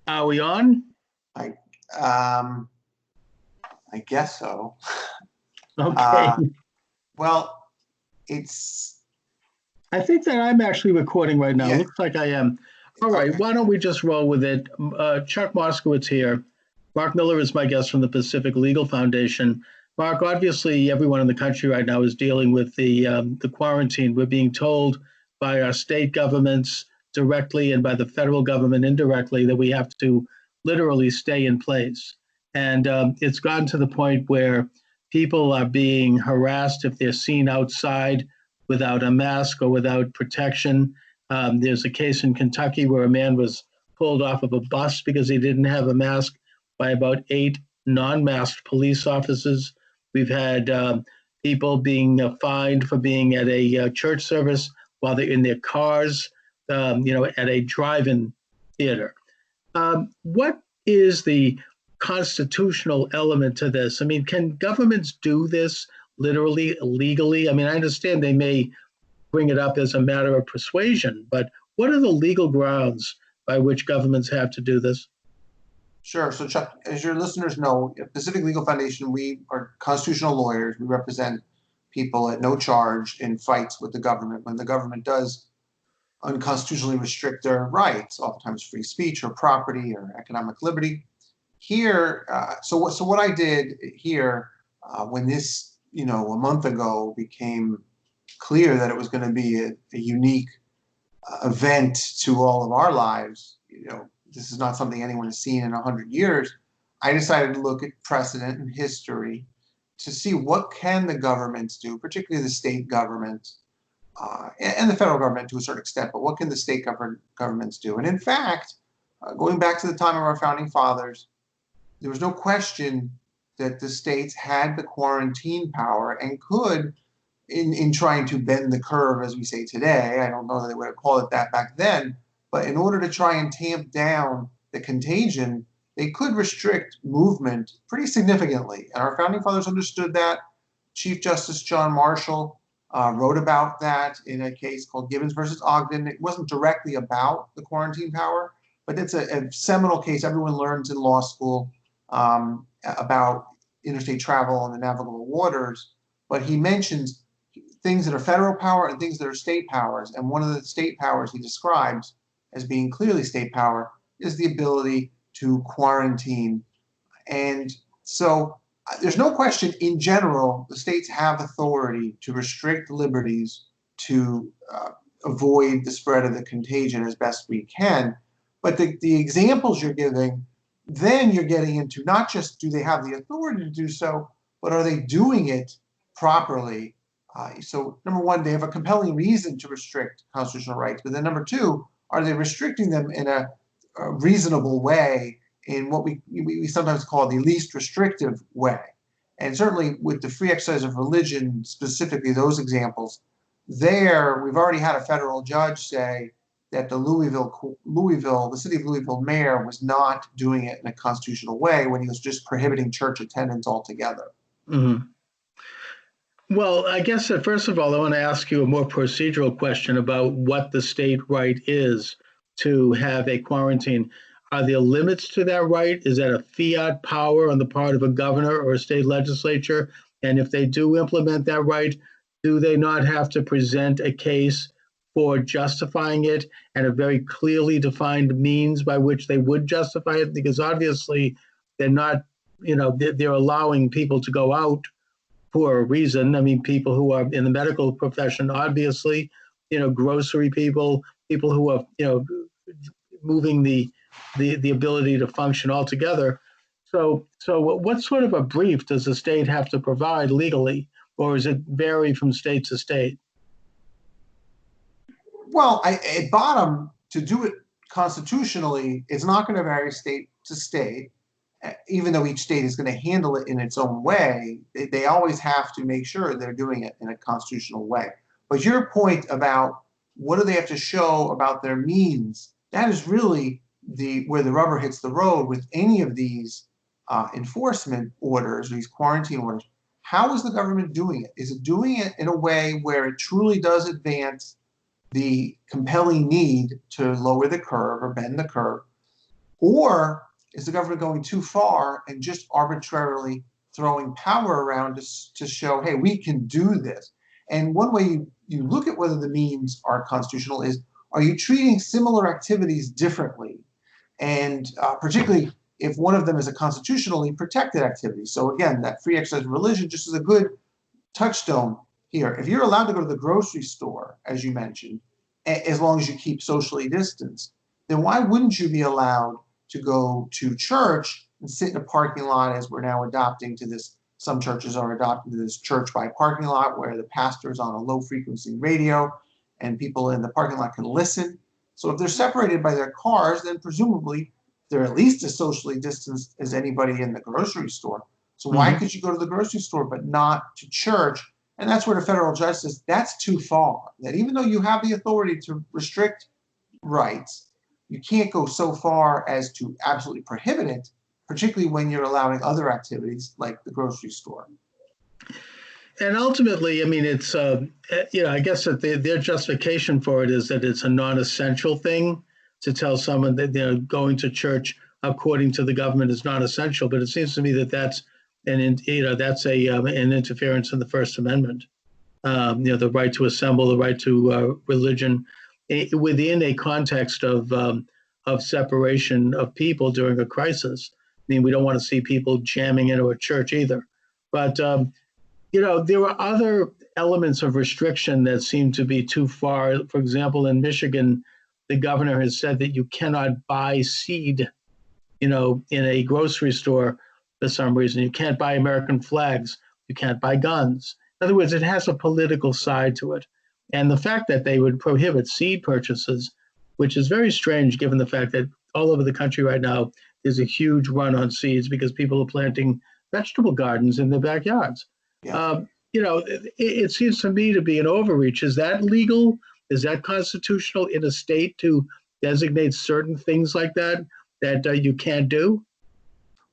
Are we on? I um, I guess so. Okay. Uh, well, it's I think that I'm actually recording right now. yeah. Looks like I am. All right. Okay. Why don't we just roll with it? Chuck Moskowitz here. Mark Miller is my guest from the Pacific Legal Foundation. Mark, obviously, everyone in the country right now is dealing with the quarantine. We're being told by our state governments directly and by the federal government indirectly that we have to literally stay in place. And it's gotten to the point where people are being harassed if they're seen outside without a mask or without protection. There's a case in Kentucky where a man was pulled off of a bus because he didn't have a mask by about 8 non-masked police officers. We've had people being fined for being at a church service while they're in their cars, at a drive-in theater. What is the constitutional element to this? I mean, can governments do this literally, legally? I mean, I understand they may bring it up as a matter of persuasion, but what are the legal grounds by which governments have to do this? Sure. So, Chuck, as your listeners know, at Pacific Legal Foundation, we are constitutional lawyers. We represent people at no charge in fights with the government when the government does unconstitutionally restrict their rights, oftentimes free speech or property or economic liberty. Here, so what I did here when this, a month ago became clear that it was going to be a unique event to all of our lives, this is not something anyone has seen in 100 years. I decided to look at precedent and history to see what can the governments do, particularly the state governments and the federal government to a certain extent, but what can the state governments do? And in fact, going back to the time of our founding fathers, there was no question that the states had the quarantine power and could, in trying to bend the curve, as we say today. I don't know that they would have called it that back then, but in order to try and tamp down the contagion, they could restrict movement pretty significantly. And our founding fathers understood that. Chief Justice John Marshall wrote about that in a case called Gibbons versus Ogden. It wasn't directly about the quarantine power, but it's a seminal case everyone learns in law school about interstate travel on the navigable waters. But he mentions things that are federal power and things that are state powers. And one of the state powers he describes as being clearly state power is the ability to quarantine. And so there's no question, in general, the states have authority to restrict liberties to avoid the spread of the contagion as best we can. But the examples you're giving, then you're getting into not just do they have the authority to do so, but are they doing it properly? So number one, they have a compelling reason to restrict constitutional rights. But then number two, are they restricting them in a reasonable way, in what we sometimes call the least restrictive way? And certainly with the free exercise of religion, specifically those examples, there we've already had a federal judge say that the city of Louisville mayor was not doing it in a constitutional way when he was just prohibiting church attendance altogether. Mm-hmm. Well, I guess that first of all, I want to ask you a more procedural question about what the state right is to have a quarantine. Are there limits to that right? Is that a fiat power on the part of a governor or a state legislature? And if they do implement that right, do they not have to present a case for justifying it and a very clearly defined means by which they would justify it? Because obviously they're not, they're allowing people to go out for a reason. I mean, people who are in the medical profession, obviously, grocery people, people who are, moving the ability to function altogether. So what sort of a brief does the state have to provide legally, or is it vary from state to state? Well, at bottom, to do it constitutionally, it's not going to vary state to state. Even though each state is going to handle it in its own way, they always have to make sure they're doing it in a constitutional way. But your point about what do they have to show about their means, that is really where the rubber hits the road with any of these enforcement orders, these quarantine orders. How is the government doing it? Is it doing it in a way where it truly does advance the compelling need to lower the curve or bend the curve? Or is the government going too far and just arbitrarily throwing power around to show, hey, we can do this? And one way you look at whether the means are constitutional is, are you treating similar activities differently? And particularly if one of them is a constitutionally protected activity. So again, that free exercise of religion just is a good touchstone here. If you're allowed to go to the grocery store, as you mentioned, as long as you keep socially distanced, then why wouldn't you be allowed to go to church and sit in a parking lot, as we're now adopting to this? Some churches are adopting to this church by parking lot, where the pastor is on a low frequency radio and people in the parking lot can listen. So if they're separated by their cars, then presumably they're at least as socially distanced as anybody in the grocery store. So why could you go to the grocery store but not to church? And that's where the federal judge says that's too far. That even though you have the authority to restrict rights, you can't go so far as to absolutely prohibit it, particularly when you're allowing other activities like the grocery store. And ultimately, I mean, it's, I guess that their justification for it is that it's a non-essential thing to tell someone that they're going to church according to the government is not essential. But it seems to me that that's an interference in the First Amendment. The right to assemble, the right to religion within a context of separation of people during a crisis. I mean, we don't want to see people jamming into a church either. But there were other elements of restriction that seem to be too far. For example, in Michigan, the governor has said that you cannot buy seed, in a grocery store for some reason. You can't buy American flags. You can't buy guns. In other words, it has a political side to it. And the fact that they would prohibit seed purchases, which is very strange given the fact that all over the country right now, there's a huge run on seeds because people are planting vegetable gardens in their backyards. Yeah. It seems to me to be an overreach. Is that legal? Is that constitutional in a state to designate certain things like that you can't do?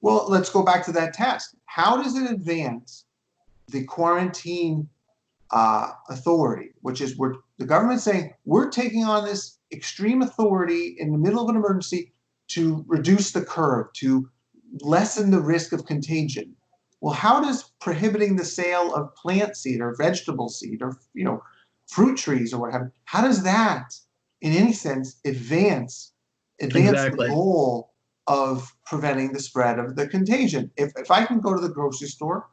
Well, let's go back to that test. How does it advance the quarantine authority, which is where the government's saying we're taking on this extreme authority in the middle of an emergency to reduce the curve, to lessen the risk of contagion? Well, how does prohibiting the sale of plant seed or vegetable seed or fruit trees or what have you, how does that in any sense advance Exactly. the goal of preventing the spread of the contagion? If I can go to the grocery store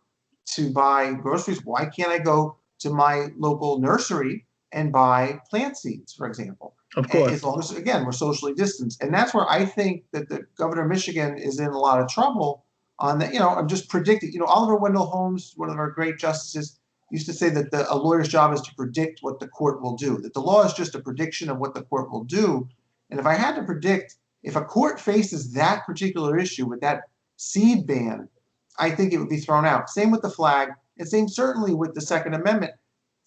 to buy groceries, why can't I go to my local nursery and buy plant seeds, for example? Of course. As long as, again, we're socially distanced. And that's where I think that the governor of Michigan is in a lot of trouble on that. I'm just predicting. Oliver Wendell Holmes, one of our great justices, used to say that a lawyer's job is to predict what the court will do, that the law is just a prediction of what the court will do. And if I had to predict, if a court faces that particular issue with that seed ban, I think it would be thrown out. Same with the flag, and same certainly with the Second Amendment.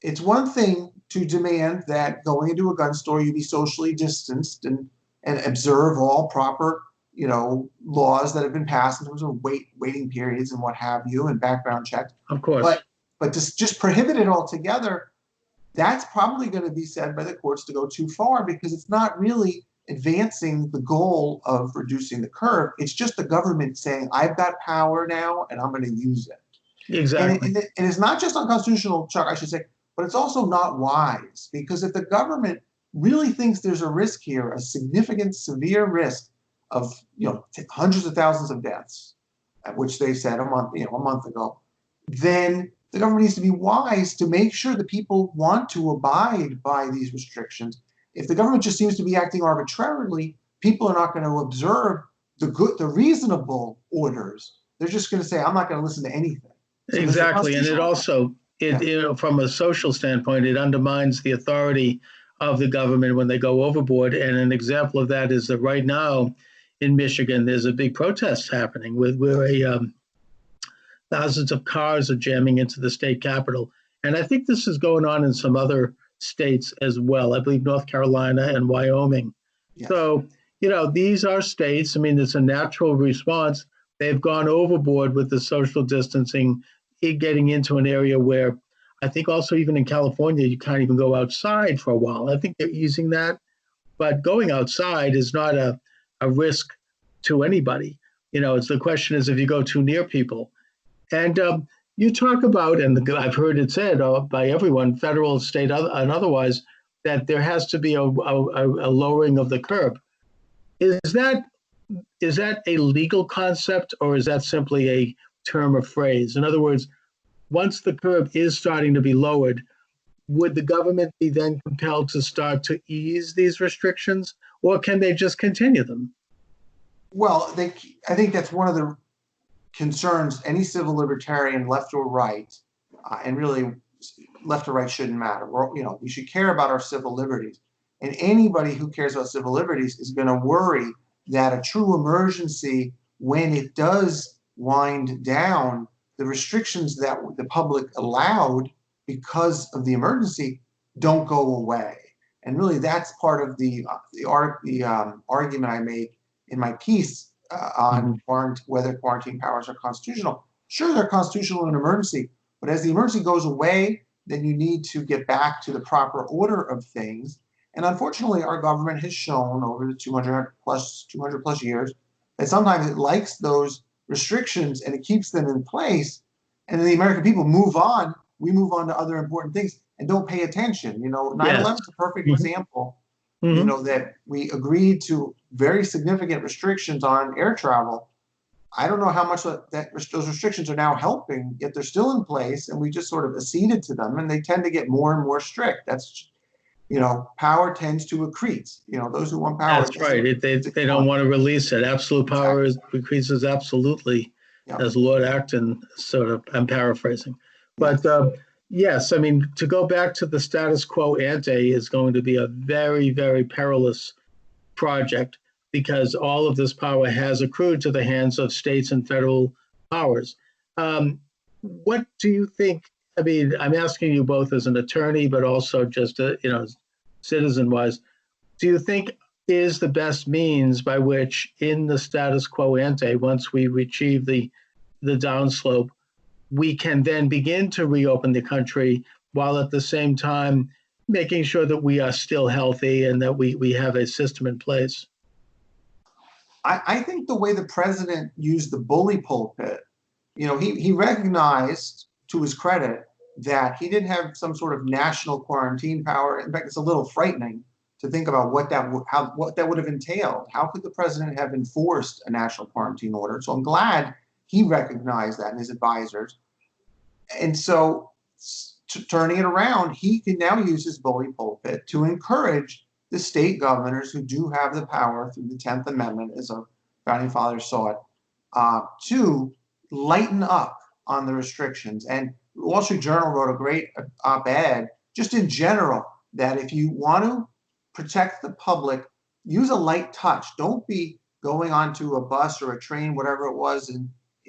It's one thing to demand that going into a gun store, you be socially distanced and observe all proper, laws that have been passed in terms of waiting periods and what have you, and background checks. Of course. But to just prohibit it altogether, that's probably going to be said by the courts to go too far, because it's not really advancing the goal of reducing the curve. It's just the government saying, I've got power now and I'm going to use it. Exactly. And it's not just unconstitutional, Chuck, I should say, but it's also not wise, because if the government really thinks there's a risk here, a significant, severe risk of hundreds of thousands of deaths, which they said a month ago, then the government needs to be wise to make sure that people want to abide by these restrictions. If the government just seems to be acting arbitrarily, people are not going to observe the reasonable orders. They're just going to say, I'm not going to listen to anything. So exactly. And it also, from a social standpoint, it undermines the authority of the government when they go overboard. And an example of that is that right now in Michigan, there's a big protest happening where thousands of cars are jamming into the state capitol. And I think this is going on in some other states as well. I believe North Carolina and Wyoming. Yes. So, these are states. I mean, it's a natural response. They've gone overboard with the social distancing, getting into an area where I think also even in California, you can't even go outside for a while. I think they're easing that. But going outside is not a risk to anybody. It's the question is if you go too near people. And you talk about, and I've heard it said by everyone, federal, state, and otherwise, that there has to be a lowering of the curb. Is that a legal concept, or is that simply a term of phrase? In other words, once the curb is starting to be lowered, would the government be then compelled to start to ease these restrictions, or can they just continue them? Well, I think that's one of the concerns any civil libertarian, left or right, and really left or right shouldn't matter. We should care about our civil liberties. And anybody who cares about civil liberties is going to worry that a true emergency, when it does wind down, the restrictions that the public allowed because of the emergency don't go away. And really, that's part of the argument I make in my piece on whether quarantine powers are constitutional. Sure, they're constitutional in an emergency, but as the emergency goes away, then you need to get back to the proper order of things. And unfortunately, our government has shown over the 200 plus years that sometimes it likes those restrictions and it keeps them in place. And then the American people move on. We move on to other important things and don't pay attention. 9/11 is a perfect example. That we agreed to very significant restrictions on air travel. I don't know how much those restrictions are now helping, yet they're still in place, and we just sort of acceded to them, and they tend to get more and more strict. That's, power tends to accrete. Those who want power. That's right. They don't want to release it. Absolute power increases absolutely, as Lord Acton I'm paraphrasing. But yes, I mean, to go back to the status quo ante is going to be a very, very perilous project, because all of this power has accrued to the hands of states and federal powers. What do you think? I mean, I'm asking you both as an attorney, but also just, citizen-wise. Do you think is the best means by which, in the status quo ante, once we achieve the downslope, we can then begin to reopen the country while at the same time making sure that we are still healthy and that we have a system in place? I think the way the president used the bully pulpit, he recognized, to his credit, that he didn't have some sort of national quarantine power. In fact, it's a little frightening to think about what that would have entailed. How could the president have enforced a national quarantine order? So I'm glad he recognized that, and his advisors. And so, turning it around, he can now use his bully pulpit to encourage the state governors who do have the power through the 10th Amendment, as our founding fathers saw it, to lighten up on the restrictions. And the Wall Street Journal wrote a great op-ed, just in general, that if you want to protect the public, use a light touch. Don't be going onto a bus or a train, whatever it was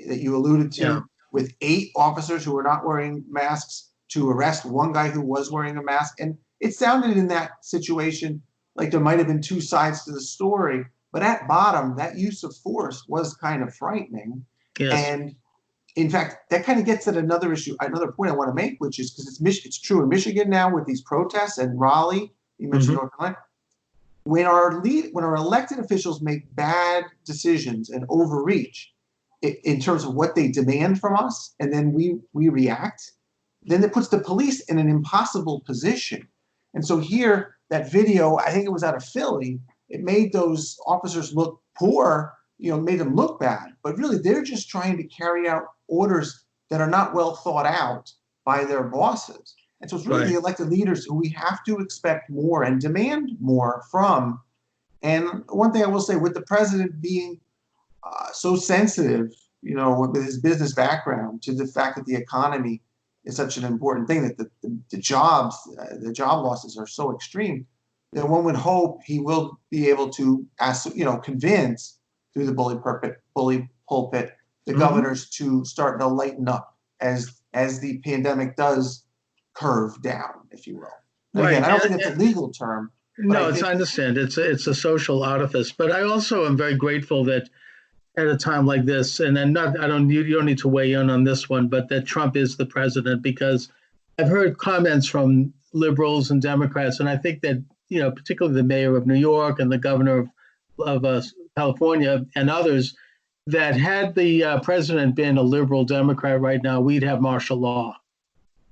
that you alluded to, with 8 officers who were not wearing masks to arrest one guy who was wearing a mask. And it sounded in that situation like there might have been 2 sides to the story, but at bottom, that use of force was kind of frightening. Yes. And in fact, that kind of gets at another issue, another point I want to make, which is because it's true in Michigan now with these protests, and Raleigh, you mentioned North Carolina. When our elected officials make bad decisions and overreach in terms of what they demand from us, and then we react, then it puts the police in an impossible position. And so here, that video, I think it was out of Philly, it made those officers look poor, made them look bad. But really, they're just trying to carry out orders that are not well thought out by their bosses. And so it's really the elected leaders who we have to expect more and demand more from. And one thing I will say, with the president being so sensitive, with his business background, to the fact that the economy is such an important thing, that the job losses are so extreme, that one would hope he will be able to convince through the bully pulpit the governors to start to lighten up as the pandemic does curve down, if you will. And again, I don't think it's a legal term. No, I understand. It's a social artifice, but I also am very grateful that at a time like this, and then you don't need to weigh in on this one, but that Trump is the president, because I've heard comments from liberals and Democrats, and I think that, particularly the mayor of New York and the governor of California, and others, that had the president been a liberal Democrat right now, we'd have martial law.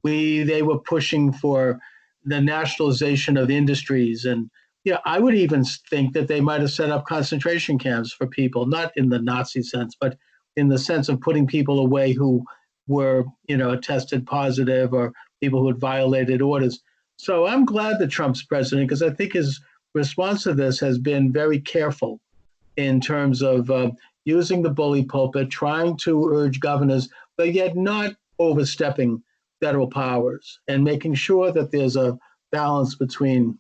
They were pushing for the nationalization of industries, and yeah, I would even think that they might have set up concentration camps for people, not in the Nazi sense, but in the sense of putting people away who were, tested positive or people who had violated orders. So I'm glad that Trump's president, because I think his response to this has been very careful in terms of using the bully pulpit, trying to urge governors, but yet not overstepping federal powers and making sure that there's a balance between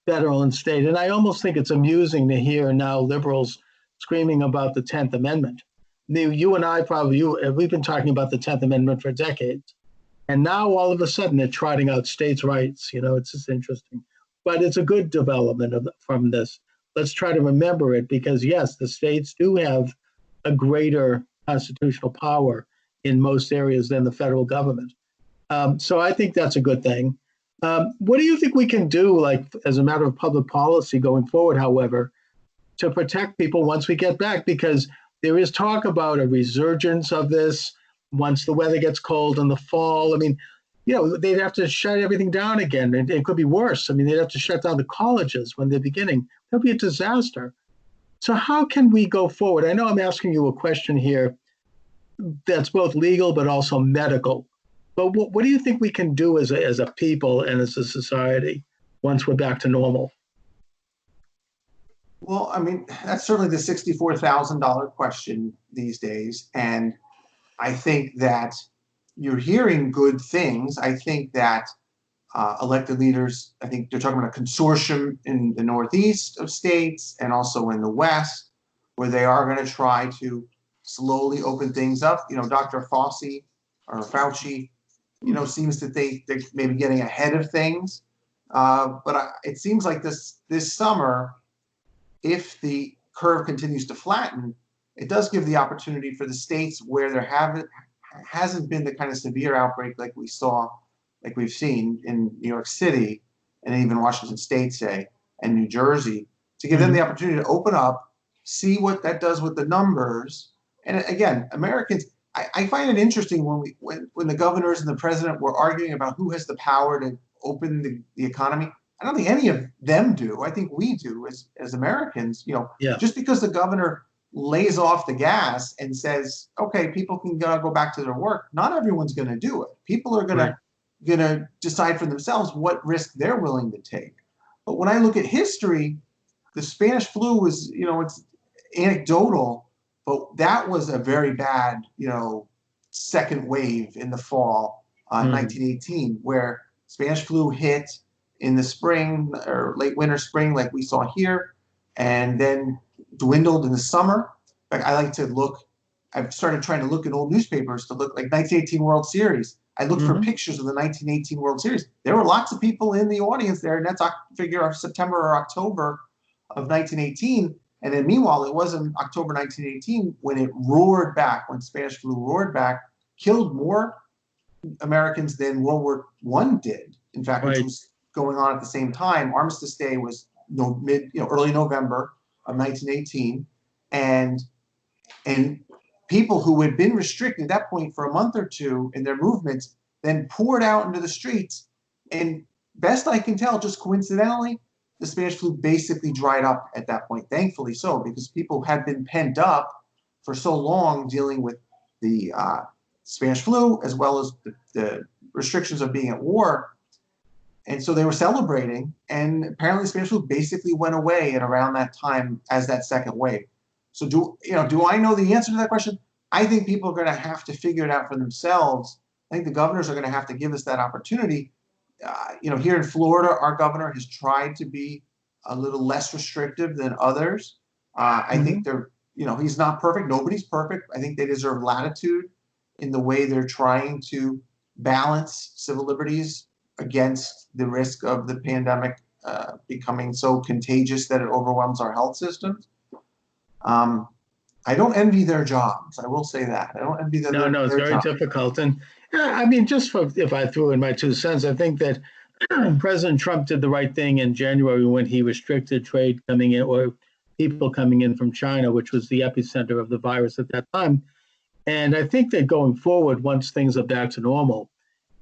federal and state. And I almost think it's amusing to hear now liberals screaming about the 10th Amendment. You and I we've been talking about the 10th Amendment for decades. And now all of a sudden they're trotting out states' rights. It's just interesting. But it's a good development from this. Let's try to remember it because, yes, the states do have a greater constitutional power in most areas than the federal government. So I think that's a good thing. What do you think we can do, like as a matter of public policy going forward, however, to protect people once we get back? Because there is talk about a resurgence of this once the weather gets cold in the fall. I mean, they'd have to shut everything down again. And it could be worse. I mean, they'd have to shut down the colleges when they're beginning. That'd be a disaster. So how can we go forward? I know I'm asking you a question here that's both legal but also medical. But what do you think we can do as a people and as a society once we're back to normal? Well, I mean, that's certainly the $64,000 question these days. And I think that you're hearing good things. I think that elected leaders, I think they're talking about a consortium in the Northeast of states and also in the West, where they are going to try to slowly open things up. Dr. Fauci, seems that they're maybe getting ahead of things. But it seems like this summer, if the curve continues to flatten, it does give the opportunity for the states where there hasn't been the kind of severe outbreak like we've seen in New York City and even Washington State, say, and New Jersey, to give them the opportunity to open up, see what that does with the numbers. And again, Americans, I find it interesting when the governors and the president were arguing about who has the power to open the economy. I don't think any of them do. I think we do as Americans. Just because the governor lays off the gas and says, okay, people can go back to their work, not everyone's going to do it. People are going to decide for themselves what risk they're willing to take. But when I look at history, the Spanish flu was, it's anecdotal, but that was a very bad, second wave in the fall, 1918, where Spanish flu hit in the spring or late winter, spring, like we saw here, and then dwindled in the summer. I've started trying to look at old newspapers to look like 1918 World Series. I looked for pictures of the 1918 World Series. There were lots of people in the audience there, and that's September or October of 1918. And then meanwhile, it was in October 1918 when it roared back, when Spanish flu roared back, killed more Americans than World War I did. In fact, which was going on at the same time. Armistice Day was early November of 1918, and people who had been restricted at that point for a month or two in their movements then poured out into the streets. And best I can tell, just coincidentally, the Spanish flu basically dried up at that point, thankfully so, because people had been pent up for so long dealing with the Spanish flu as well as the restrictions of being at war. And so they were celebrating, and apparently the Spanish flu basically went away at around that time as that second wave. So do I know the answer to that question? I think people are going to have to figure it out for themselves. I think the governors are going to have to give us that opportunity. Here in Florida, our governor has tried to be a little less restrictive than others. I think he's not perfect. Nobody's perfect. I think they deserve latitude in the way they're trying to balance civil liberties against the risk of the pandemic becoming so contagious that it overwhelms our health systems. I don't envy their jobs. I will say that. I don't envy their No, it's very difficult. And I mean, if I threw in my 2 cents, I think that President Trump did the right thing in January when he restricted trade coming in, or people coming in from China, which was the epicenter of the virus at that time. And I think that going forward, once things are back to normal,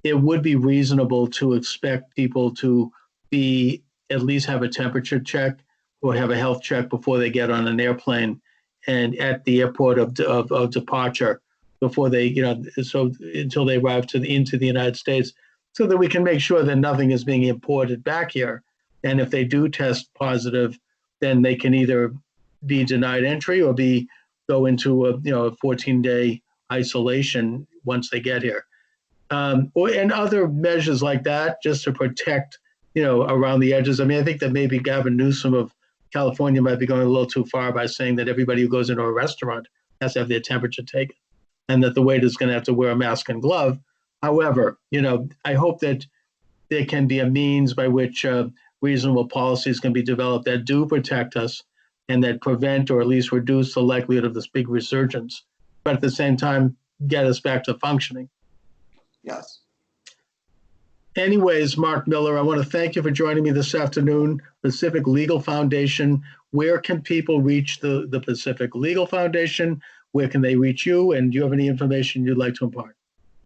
it would be reasonable to expect people to be at least have a temperature check or have a health check before they get on an airplane and at the airport of departure before they, so until they arrive into the United States, so that we can make sure that nothing is being imported back here. And if they do test positive, then they can either be denied entry or go into a 14-day isolation once they get here. And other measures like that, just to protect, around the edges. I mean, I think that maybe Gavin Newsom of California might be going a little too far by saying that everybody who goes into a restaurant has to have their temperature taken, and that the waiter is going to have to wear a mask and glove. However, I hope that there can be a means by which reasonable policies can be developed that do protect us and that prevent or at least reduce the likelihood of this big resurgence, but at the same time, get us back to functioning. Yes. Anyways, Mark Miller, I want to thank you for joining me this afternoon. Pacific Legal Foundation. Where can people reach the Pacific Legal Foundation? Where can they reach you? And do you have any information you'd like to impart?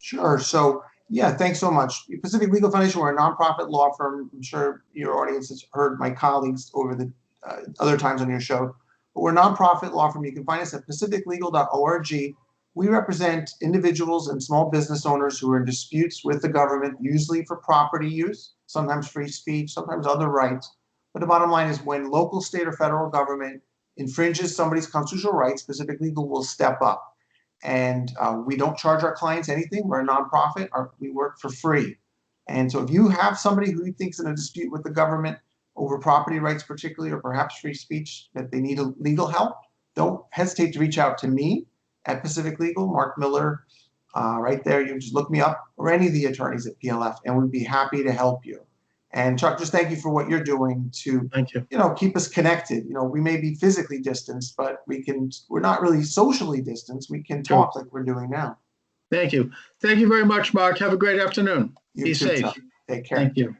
Sure. So, yeah, thanks so much. Pacific Legal Foundation, we're a nonprofit law firm. I'm sure your audience has heard my colleagues over the other times on your show. But we're a nonprofit law firm. You can find us at pacificlegal.org. We represent individuals and small business owners who are in disputes with the government, usually for property use, sometimes free speech, sometimes other rights. But the bottom line is when local, state, or federal government infringes somebody's constitutional rights, Pacific Legal will step up. And we don't charge our clients anything. We're a nonprofit. We work for free. And so if you have somebody who you think is in a dispute with the government over property rights particularly, or perhaps free speech, that they need legal help, don't hesitate to reach out to me at Pacific Legal, Mark Miller, right there. You just look me up, or any of the attorneys at PLF, and we'd be happy to help you. And Chuck, just thank you for what you're doing to, Thank you. Keep us connected. We may be physically distanced, but we're not really socially distanced. We can talk like we're doing now. Thank you. Thank you very much, Mark. Have a great afternoon. You Be too, safe. Chuck. Take care. Thank you.